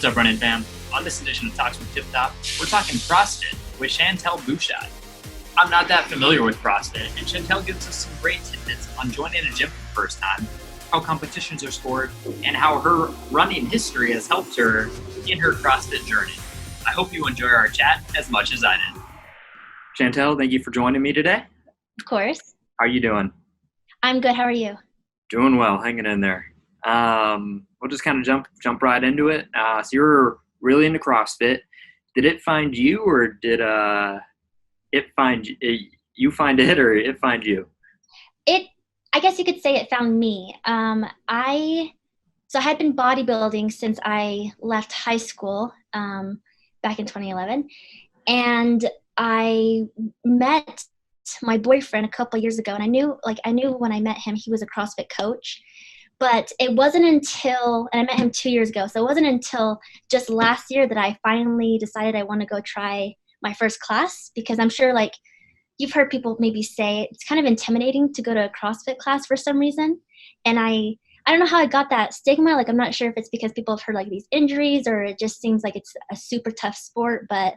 What's up, running fam? On this edition of Talks with Tiptop, we're talking CrossFit with Chantel Buchi. I'm not that familiar with CrossFit, and Chantel gives us some great tidbits on joining a gym for the first time, how competitions are scored, and how her running history has helped her in her CrossFit journey. I hope you enjoy our chat as much as I did. Chantel, thank you for joining me today. Of course. How are you doing? I'm good. How are you? Doing well, hanging in there. We'll just kind of jump right into it. So you're really into CrossFit. Did it find you, or did it find you find it, or it find you? I guess you could say it found me. I had been bodybuilding since I left high school back in 2011, and I met my boyfriend a couple of years ago, and I knew when I met him he was a CrossFit coach. But it wasn't until, and I met him 2 years ago, so it wasn't until just last year that I finally decided I want to go try my first class, because I'm sure like you've heard people maybe say it's kind of intimidating to go to a CrossFit class for some reason. And I don't know how I got that stigma. Like, I'm not sure if it's because people have heard like these injuries, or it just seems like it's a super tough sport. But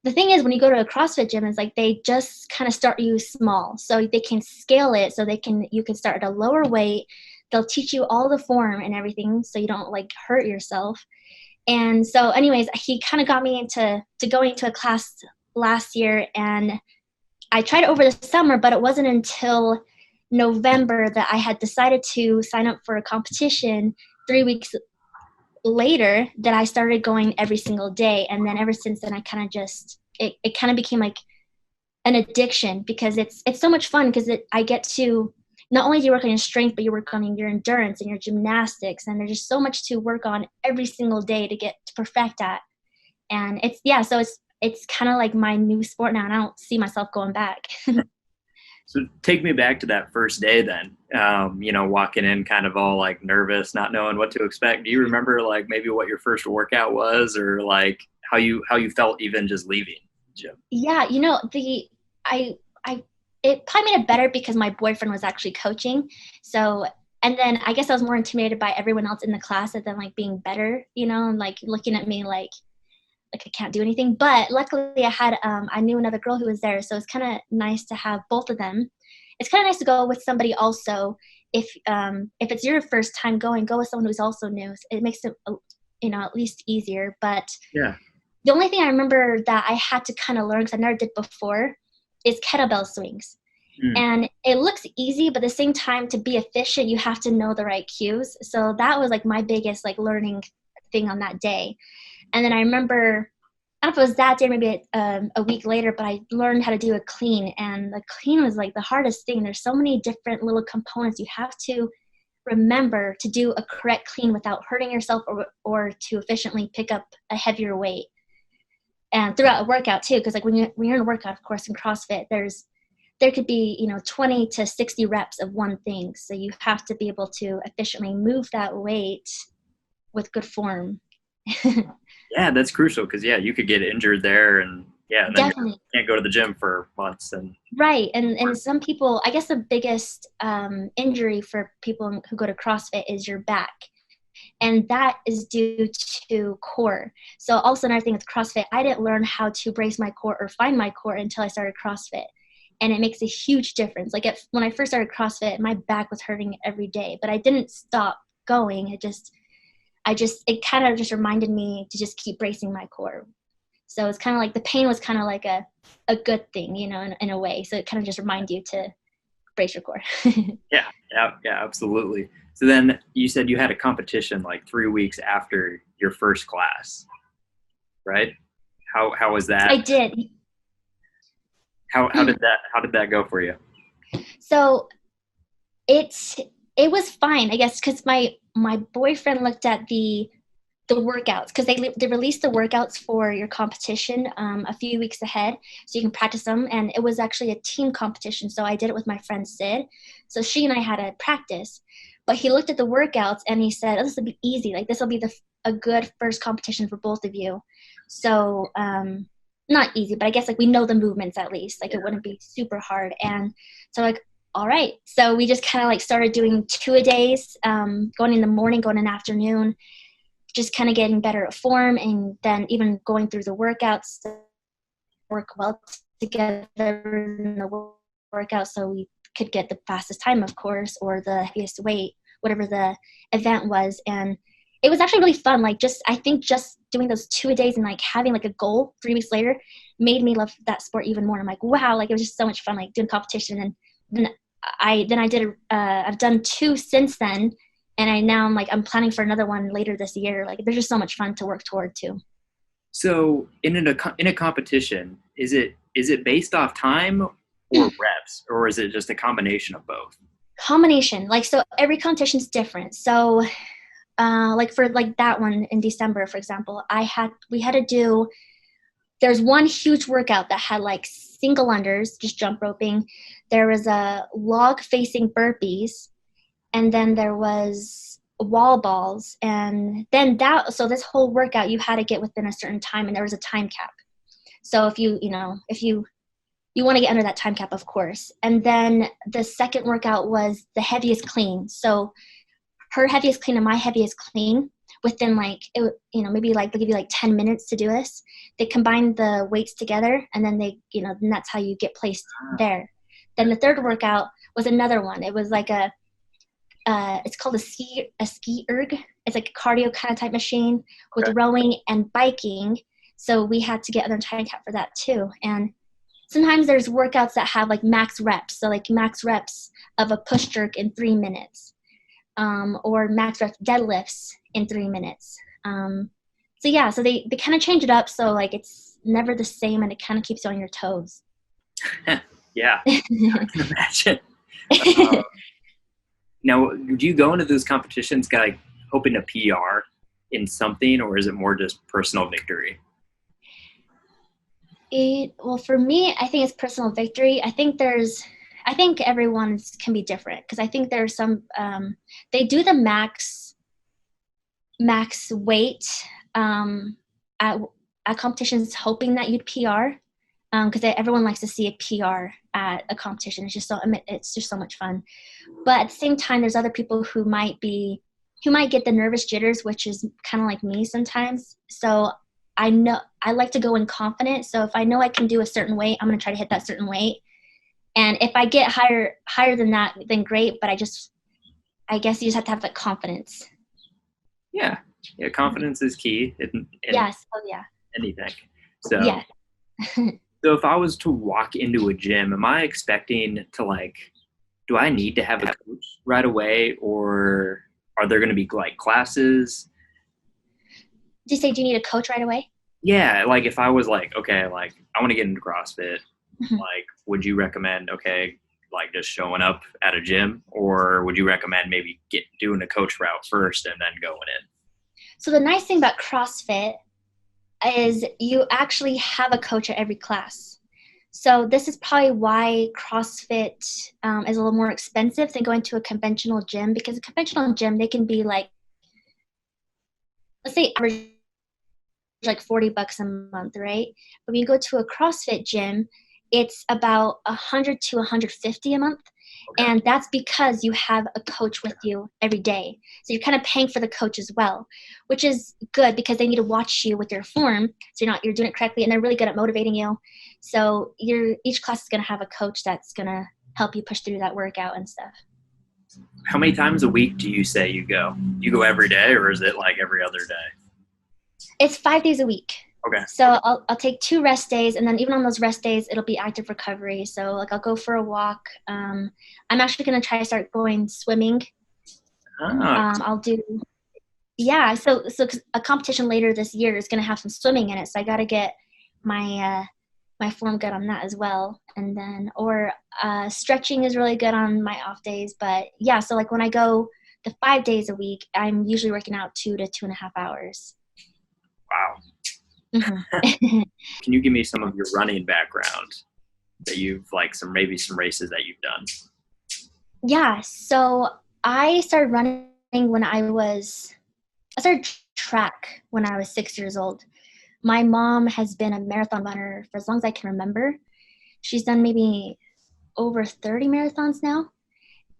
the thing is, when you go to a CrossFit gym, it's like they just kind of start you small, so they can scale it. So you can start at a lower weight. They'll teach you all the form and everything, so you don't like hurt yourself. And so, anyways, he kind of got me into going to a class last year, and I tried it over the summer, but it wasn't until November that I had decided to sign up for a competition 3 weeks later that I started going every single day. And then ever since then, I kind of it kind of became like an addiction, because it's so much fun, because I get to, not only do you work on your strength, but you work on your endurance and your gymnastics, and there's just so much to work on every single day to get to perfect at. And it's kind of like my new sport now, and I don't see myself going back. So take me back to that first day then, walking in kind of all like nervous, not knowing what to expect. Do you remember like maybe what your first workout was, or like how you felt even just leaving the gym? Yeah, it probably made it better because my boyfriend was actually coaching. So, and then I guess I was more intimidated by everyone else in the class than like being better, and like looking at me like I can't do anything. But luckily I knew another girl who was there. So it's kind of nice to have both of them. It's kind of nice to go with somebody also. If it's your first time go with someone who's also new. It makes it, at least easier. But yeah, the only thing I remember that I had to kind of learn, because I never did before, is kettlebell swings. And it looks easy, but at the same time, to be efficient, you have to know the right cues. So that was like my biggest like learning thing on that day. And then I remember, I don't know if it was that day, maybe a week later, but I learned how to do a clean. And the clean was like the hardest thing. There's so many different little components. You have to remember to do a correct clean without hurting yourself, or to efficiently pick up a heavier weight. And throughout a workout too, because like when you're in a workout, of course, in CrossFit, there could be 20 to 60 reps of one thing. So you have to be able to efficiently move that weight with good form. Yeah, that's crucial, because you could get injured there, and then definitely you can't go to the gym for months. And right, and some people, I guess the biggest injury for people who go to CrossFit is your back, and that is due to core. So also another thing with CrossFit, I didn't learn how to brace my core or find my core until I started CrossFit, and it makes a huge difference. Like when I first started CrossFit, my back was hurting every day, but I didn't stop going. It kind of just reminded me to just keep bracing my core. So it's kind of like the pain was kind of like a good thing, in a way. So it kind of just reminds you to brace your core. Yeah, absolutely. So then you said you had a competition like 3 weeks after your first class, right? How was that? I did. How did that go for you? So it was fine, I guess, because my boyfriend looked at the workouts, because they released the workouts for your competition a few weeks ahead, so you can practice them. And it was actually a team competition, so I did it with my friend Sid. So she and I had a practice, but he looked at the workouts and he said, this will be easy. Like, this will be a good first competition for both of you. So not easy, but I guess like we know the movements at least. Like, it wouldn't be super hard. And so like, all right. So we just kind of like started doing 2-a-days, going in the morning, going in the afternoon, just kind of getting better at form, and then even going through the workouts that work well together in the workout, so we could get the fastest time, of course, or the heaviest weight, whatever the event was. And it was actually really fun. Like, I think just doing those 2 days and like having like a goal 3 weeks later made me love that sport even more. I'm like, wow, like it was just so much fun, like doing competition. And then I did I've done 2 since then, and now I'm planning for another one later this year. Like, there's just so much fun to work toward too. So in a competition, is it based off time or reps, or is it just a combination of both? Combination. Like, so every competition is different. So like for like that one in December, for example, we had to do, there's one huge workout that had like single unders, just jump roping. There was a log facing burpees, and then there was wall balls. And then so this whole workout, you had to get within a certain time, and there was a time cap. So if you want to get under that time cap, of course. And then the second workout was the heaviest clean. So her heaviest clean and my heaviest clean, within maybe like they'll give you like 10 minutes to do this. They combine the weights together, and then then that's how you get placed there. Then the third workout was another one. It was like it's called a ski erg. It's like a cardio kind of type machine with rowing and biking. So we had to get other time cap for that too. And sometimes there's workouts that have like max reps. So like max reps of a push jerk in 3 minutes, or max reps deadlifts in 3 minutes. So yeah, so they kind of change it up. So like it's never the same, and it kind of keeps you on your toes. Yeah, I can imagine. Now, do you go into those competitions like hoping to PR in something, or is it more just personal victory? Well, for me, I think it's personal victory. I think everyone's can be different, because I think there's some, they do the max weight at competitions, hoping that you'd PR, because everyone likes to see a PR at a competition. It's just so much fun. But at the same time, there's other people who might get the nervous jitters, which is kind of like me sometimes. So I know I like to go in confident. So if I know I can do a certain weight, I'm going to try to hit that certain weight. And if I get higher than that, then great. But I guess you just have to have that confidence. Yeah. Confidence is key. Yes. Oh yeah. Anything. So. Yeah. So if I was to walk into a gym, am I expecting to do I need to have a coach right away, or are there going to be like classes? Did you say, do you need a coach right away? Yeah. Like if I was like, okay, like I want to get into CrossFit, Mm-hmm. like, would you recommend, like just showing up at a gym, or would you recommend maybe doing a coach route first and then going in? So the nice thing about CrossFit is you actually have a coach at every class. So this is probably why CrossFit is a little more expensive than going to a conventional gym, because a conventional gym, they can be like, let's say average like $40 a month, right? But when you go to a CrossFit gym, it's about $100 to $150 a month. And that's because you have a coach with you every day. So you're kind of paying for the coach as well, which is good because they need to watch you with your form. So you're doing it correctly, and they're really good at motivating you. So each class is going to have a coach that's going to help you push through that workout and stuff. How many times a week do you say you go? You go every day, or is it like every other day? It's 5 days a week. Okay. So I'll take 2 rest days, and then even on those rest days, it'll be active recovery. So like I'll go for a walk. I'm actually going to try to start going swimming. I'll do, yeah. So a competition later this year is going to have some swimming in it. So I got to get my form good on that as well. And then, stretching is really good on my off days. But yeah, so like when I go the 5 days a week, I'm usually working out 2 to 2.5 hours. Wow. Mm-hmm. Can you give me some of your running background that you've maybe some races that you've done? Yeah. So I started running I started track when I was 6 years old. My mom has been a marathon runner for as long as I can remember. She's done maybe over 30 marathons now.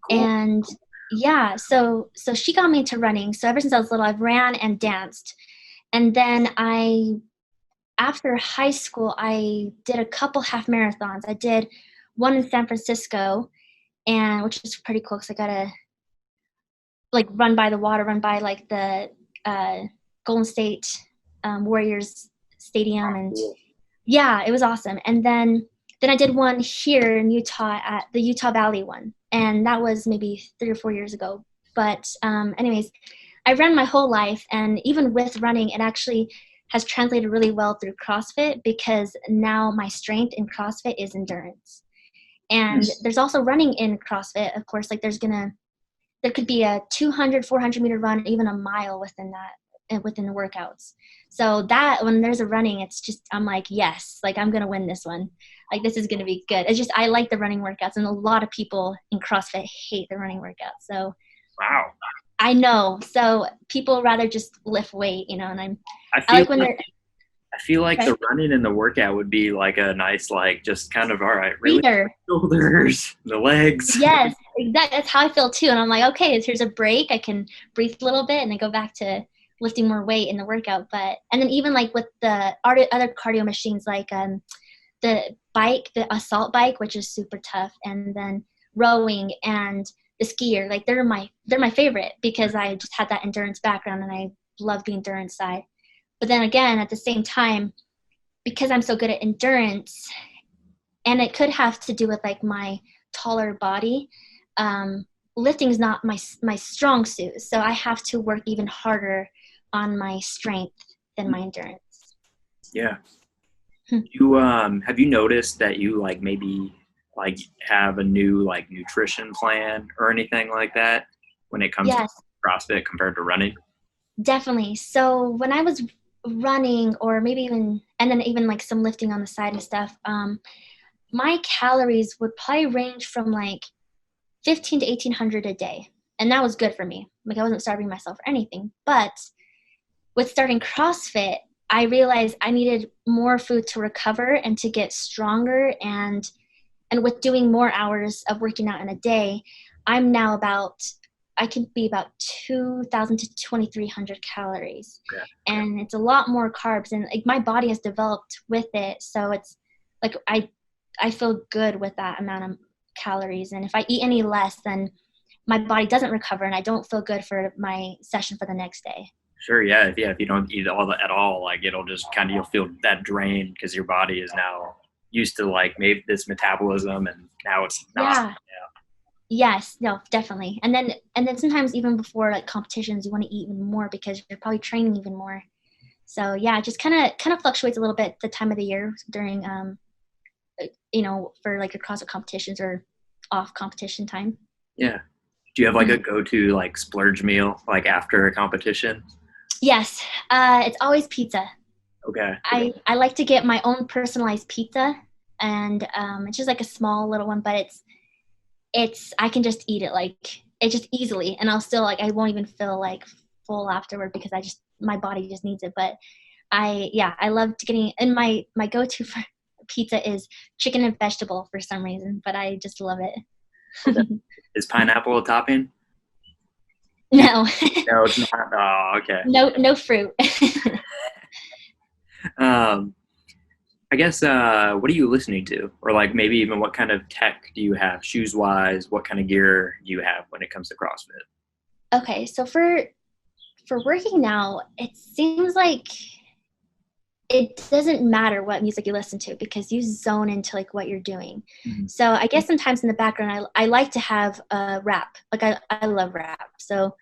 Cool. And yeah, so she got me into running. So ever since I was little, I've ran and danced. And then after high school, I did a couple half marathons. I did one in San Francisco, and which was pretty cool because I got to like run by the water, run by like the Golden State Warriors stadium, and Cool. yeah, it was awesome. And then I did one here in Utah at the Utah Valley one, and that was maybe 3 or 4 years ago. But anyways, I ran my whole life, and even with running, it actually has translated really well through CrossFit because now my strength in CrossFit is endurance. And there's also running in CrossFit, of course, like there could be a 200, 400 meter run, even a mile within that, within the workouts. So that when there's a running, it's just, I'm like, yes, like I'm going to win this one. Like this is going to be good. It's just, I like the running workouts, and a lot of people in CrossFit hate the running workouts. So Wow. I know. So people rather just lift weight, and I I feel like when they're I feel like okay, the running and the workout would be like a nice, like, just kind of, all right, really breather. shoulders, the legs. Yes, exactly. That's how I feel too. And I'm like, okay, here's a break. I can breathe a little bit and then go back to lifting more weight in the workout. And then even like with the other cardio machines, like the assault bike, which is super tough, and then rowing and the skier, like they're my favorite because I just had that endurance background and I love the endurance side. But then again, at the same time, because I'm so good at endurance, and it could have to do with like my taller body, lifting is not my strong suit, so I have to work even harder on my strength than my endurance. Yeah. You have you noticed that you like maybe like have a new like nutrition plan or anything like that when it comes to Yes, CrossFit compared to running? definitely. So when I was running, or maybe even, and then even like some lifting on the side and stuff, my calories would probably range from like 15 to 1800 a day, and that was good for me. Like I wasn't starving myself or anything. But with starting CrossFit, I realized I needed more food to recover and to get stronger. And with doing more hours of working out in a day, I'm now I can be about 2,000 to 2,300 calories. Yeah. And it's a lot more carbs. And like my body has developed with it. So it's like I feel good with that amount of calories. And if I eat any less, then my body doesn't recover and I don't feel good for my session for the next day. Sure, yeah, yeah. If you don't eat all that at all, like it'll just kind of you'll feel that drain because your body is now used to like maybe this metabolism, and now it's not. Yeah. Yes, no, definitely. And then sometimes even before like competitions, you want to eat even more because you're probably training even more. So yeah, it just kind of fluctuates a little bit the time of the year during for like your CrossFit competitions or off competition time. Yeah. Do you have like a go-to like splurge meal like after a competition? Yes, it's always pizza. Okay. I like to get my own personalized pizza, and it's just like a small little one, but it's I can just eat it like it just easily, and I'll still like I won't even feel like full afterward because my body just needs it. But I love getting, and my go-to for pizza is chicken and vegetable for some reason, but I just love it. Okay. Is pineapple a topping? No, No, it's not. Oh, okay. no fruit. Um, I guess what are you listening to, or like maybe even what kind of tech do you have, shoes wise? What kind of gear do you have when it comes to CrossFit? Okay, so for working now, it seems like it doesn't matter what music you listen to because you zone into like what you're doing. Mm-hmm. So I guess sometimes in the background, I like to have a rap. Like I love rap. So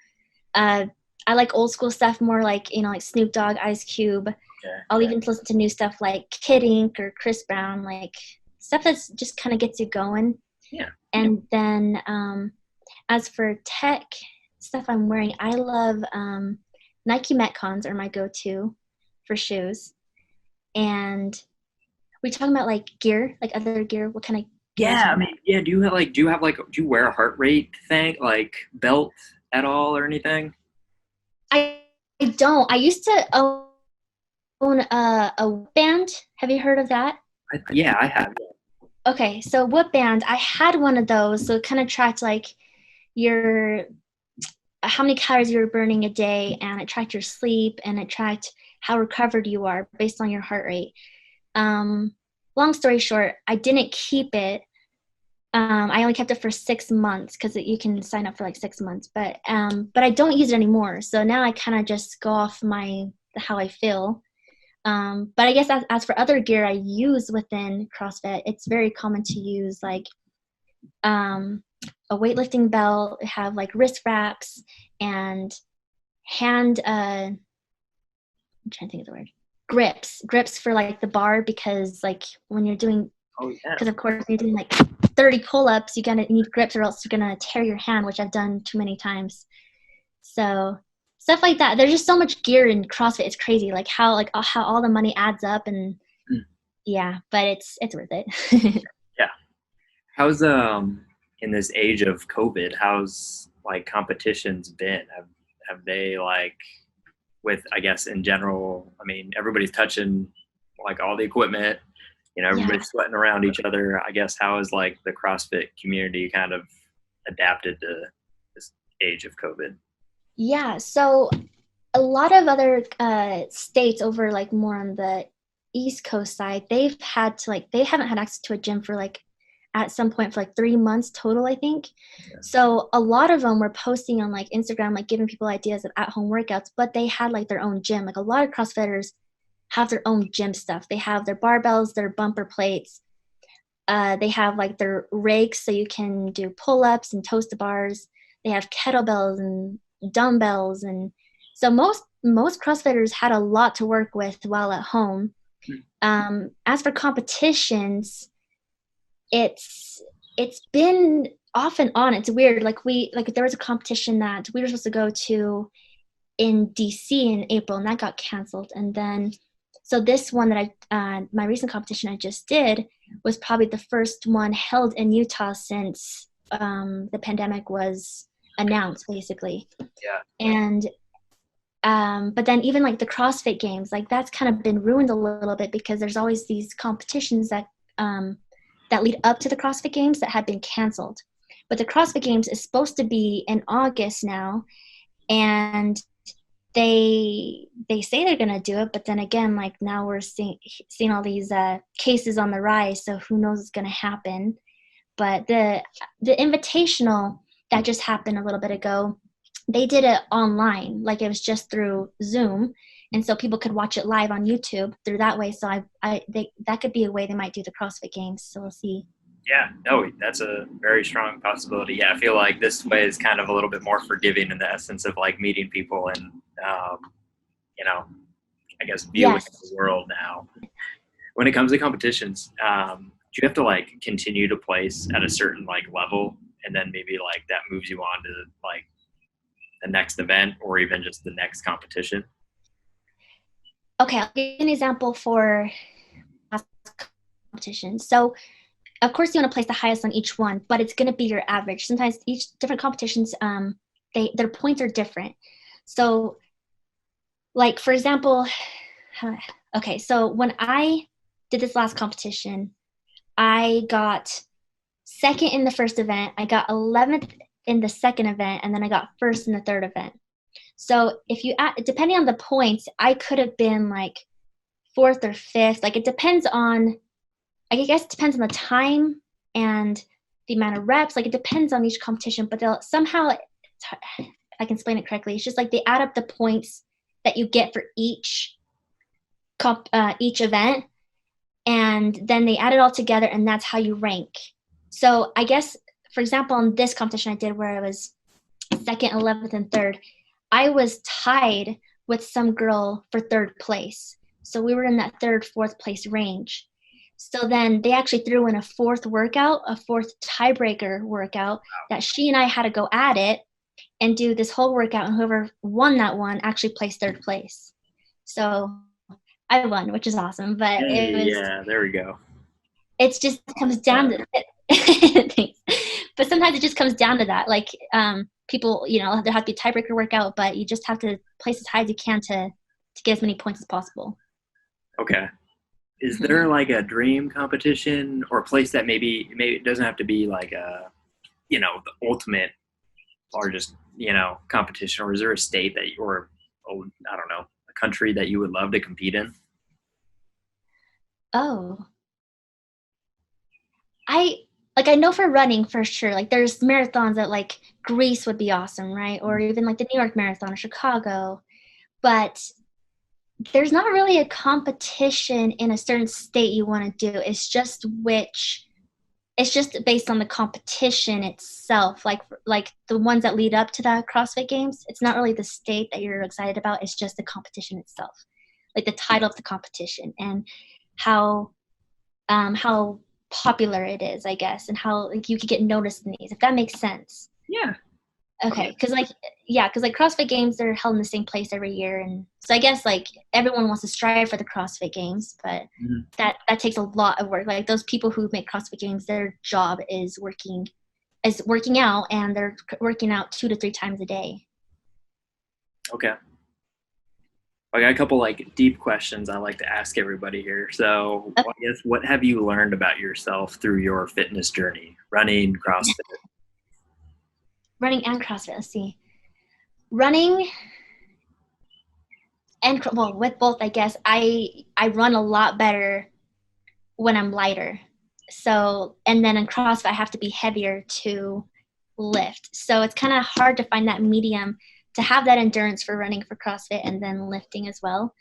uh, I like old school stuff more, like like Snoop Dogg, Ice Cube. Okay. I'll even listen to new stuff like Kid Ink or Chris Brown, like stuff that's just kind of gets you going. Yeah. And then as for tech stuff I'm wearing, I love Nike Metcons are my go-to for shoes. And we talking about like gear, like other gear. What kind of gear? Yeah, I mean, yeah. Do you wear a heart rate thing, like belt at all or anything? I don't. I used to own a band. Have you heard of that? Yeah, I have. Okay, so Whoop Band, I had one of those, so it kind of tracked like your how many calories you're burning a day, and it tracked your sleep, and it tracked how recovered you are based on your heart rate. Long story short, I didn't keep it. I only kept it for 6 months because you can sign up for like 6 months, but I don't use it anymore. So now I kind of just go off how I feel. But I guess as for other gear I use within CrossFit, it's very common to use like a weightlifting belt, have like wrist wraps, and hand I'm trying to think of the word, grips for like the bar, because like when you're doing, because of course you're doing like 30 pull-ups, you're gonna need grips or else you're gonna tear your hand, which I've done too many times. So stuff like that. There's just so much gear in CrossFit. It's crazy, like how all the money adds up, and yeah, but it's worth it. Yeah. How's in this age of COVID, how's like competitions been? Have they like, with, I guess in general, I mean, everybody's touching like all the equipment, everybody's sweating around each other. I guess how is like the CrossFit community kind of adapted to this age of COVID? Yeah, so a lot of other states over like more on the East Coast side, they haven't had access to a gym for like at some point for like 3 months total, I think. Yeah. So a lot of them were posting on like Instagram, like giving people ideas of at-home workouts, but they had like their own gym. Like a lot of CrossFitters have their own gym stuff. They have their barbells, their bumper plates. They have like their rigs so you can do pull-ups and toast bars. They have kettlebells and dumbbells, and so most CrossFitters had a lot to work with while at home. As for competitions, it's been off and on. It's weird. Like there was a competition that we were supposed to go to in DC in April, and that got canceled. And then so this one that my recent competition I just did was probably the first one held in Utah since the pandemic was announced, basically. Yeah. And but then even like the CrossFit Games, like that's kind of been ruined a little bit because there's always these competitions that lead up to the CrossFit Games that have been canceled. But the CrossFit Games is supposed to be in August now, and they say they're gonna do it, but then again, like now we're seeing all these cases on the rise, so who knows what's gonna happen. But the invitational that just happened a little bit ago, they did it online, like it was just through Zoom, and so people could watch it live on YouTube through that way. So that could be a way they might do the CrossFit Games. So we'll see. Yeah, no, that's a very strong possibility. Yeah, I feel like this way is kind of a little bit more forgiving in the essence of like meeting people and, I guess viewing the world now. When it comes to competitions, do you have to like continue to place at a certain like level, and then maybe like that moves you on to like the next event or even just the next competition? Okay, I'll give you an example for competition. So of course you want to place the highest on each one, but it's going to be your average. Sometimes each different competitions, their points are different. So like, for example, okay, so when I did this last competition, I got second in the first event, I got 11th in the second event, and then I got first in the third event. So if you add, depending on the points, I could have been like fourth or fifth. Like it depends on, I guess it depends on the time and the amount of reps. Like it depends on each competition, but they'll somehow, I can explain it correctly. It's just like they add up the points that you get for each event, and then they add it all together, and that's how you rank. So I guess, for example, in this competition I did where I was second, 11th, and third, I was tied with some girl for third place. So we were in that third, fourth place range. So then they actually threw in a fourth tiebreaker workout that she and I had to go at it and do this whole workout, and whoever won that one actually placed third place. So I won, which is awesome. But there we go. It just comes down to it. But sometimes it just comes down to that. Like people, there has to be a tiebreaker workout, but you just have to place as high as you can to get as many points as possible. Okay. Is there like a dream competition or place that maybe it doesn't have to be like the ultimate largest, competition, or is there a state that or I don't know, a country that you would love to compete in? Oh, I know for running for sure, like there's marathons that like Greece would be awesome, right? Or even like the New York Marathon or Chicago. But there's not really a competition in a certain state you want to do. It's just based on the competition itself. Like the ones that lead up to the CrossFit Games, it's not really the state that you're excited about. It's just the competition itself, like the title of the competition and how popular it is, I guess, and how like you could get noticed in these, if that makes sense. Yeah. Okay, because like CrossFit Games, they're held in the same place every year, and so I guess like everyone wants to strive for the CrossFit Games, but that takes a lot of work. Like those people who make CrossFit Games, their job is working out, and they're working out 2 to 3 times a day. Okay. I got a couple like deep questions I like to ask everybody here. So, I guess, what have you learned about yourself through your fitness journey, running, CrossFit? Running and CrossFit. Let's see. Running and with both, I guess I run a lot better when I'm lighter. So, and then in CrossFit, I have to be heavier to lift. So it's kind of hard to find that medium to have that endurance for running for CrossFit and then lifting as well.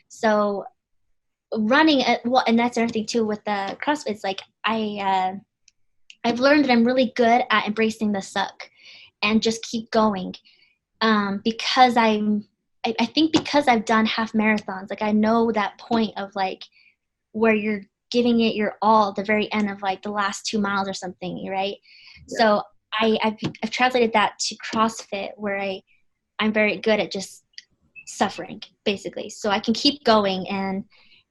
So running, and that's another thing too with the CrossFit. It's like I've learned that I'm really good at embracing the suck and just keep going, because I think because I've done half marathons, like I know that point of like where you're giving it your all at the very end of like the last 2 miles or something, right? Yeah. So I've translated that to CrossFit, where I'm very good at just suffering, basically, so I can keep going,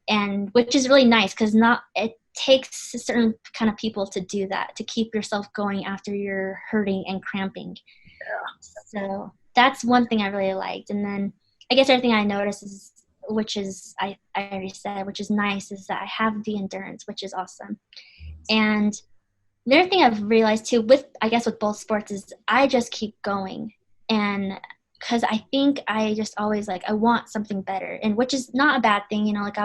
and which is really nice, because it takes a certain kind of people to do that, to keep yourself going after you're hurting and cramping. Yeah. So that's one thing I really liked. And then I guess everything I noticed is, which is I already said, which is nice, is that I have the endurance, which is awesome. And the other thing I've realized too with both sports is I just keep going, and because I think I just always like, I want something better, and which is not a bad thing, like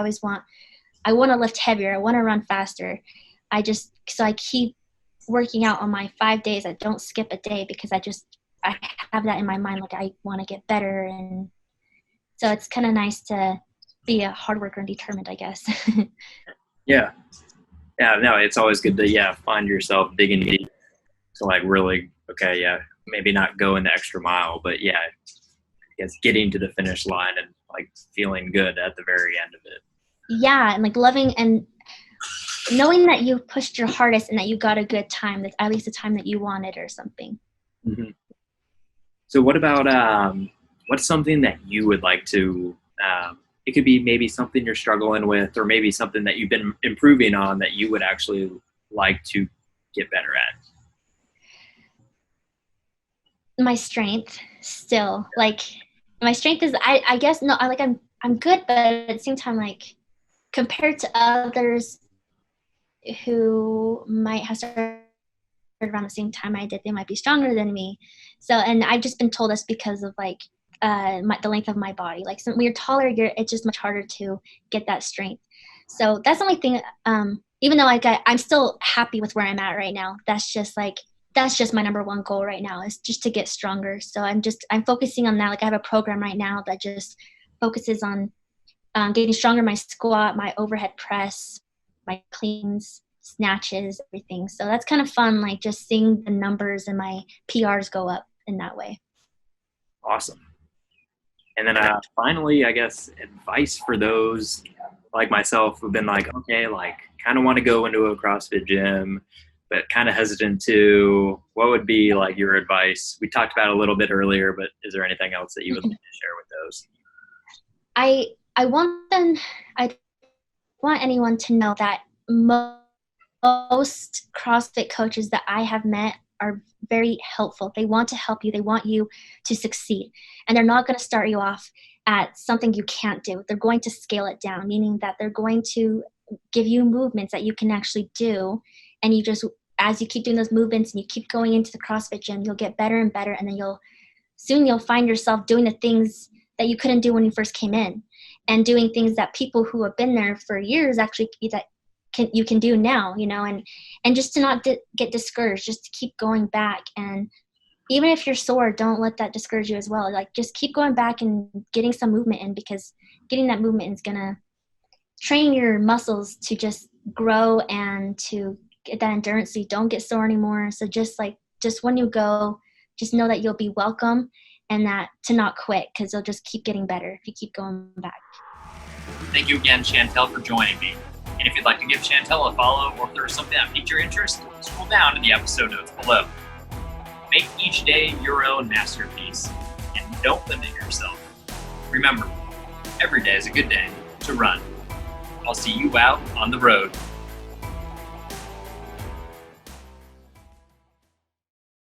I want to lift heavier, I want to run faster. So I keep working out on my 5 days. I don't skip a day, because I have that in my mind, like I want to get better. And so it's kind of nice to be a hard worker and determined, I guess. Yeah. No, it's always good to find yourself digging deep to like really, okay, maybe not going the extra mile, but I guess getting to the finish line and like feeling good at the very end of it. Yeah, and like loving and knowing that you pushed your hardest and that you got a good time, that's at least the time that you wanted or something. Mm-hmm. So what about what's something that you would like to it could be maybe something you're struggling with, or maybe something that you've been improving on that you would actually like to get better at? My strength still. Like my strength is I guess no, I'm good, but at the same time, like compared to others who might have started around the same time I did, they might be stronger than me. So, and I've just been told this because of like the length of my body. Like when you're taller, it's just much harder to get that strength. So that's the only thing. Even though I'm still happy with where I'm at right now. That's just my number one goal right now, is just to get stronger. So I'm focusing on that. Like I have a program right now that just focuses on getting stronger, my squat, my overhead press, my cleans, snatches, everything. So that's kind of fun, like just seeing the numbers and my PRs go up in that way. Awesome. And then finally, I guess, advice for those like myself who've been like, okay, like kind of want to go into a CrossFit gym, but kind of hesitant to. What would be like your advice? We talked about it a little bit earlier, but is there anything else that you would like to share with those? I want anyone to know that most CrossFit coaches that I have met are very helpful. They want to help you. They want you to succeed. And they're not going to start you off at something you can't do. They're going to scale it down, meaning that they're going to give you movements that you can actually do. And you just as you keep doing those movements and you keep going into the CrossFit gym, you'll get better and better. And then you'll find yourself doing the things that you couldn't do when you first came in, and doing things that people who have been there for years actually you can do now, and just to not get discouraged, just to keep going back. And even if you're sore, don't let that discourage you as well. Like, just keep going back and getting some movement in, because getting that movement is gonna train your muscles to just grow and to get that endurance so you don't get sore anymore. So just when you go, just know that you'll be welcome, and that to not quit, because you'll just keep getting better if you keep going back. Thank you again, Chantel, for joining me. And if you'd like to give Chantel a follow, or if there's something that piqued your interest, scroll down to the episode notes below. Make each day your own masterpiece, and don't limit yourself. Remember, every day is a good day to run. I'll see you out on the road.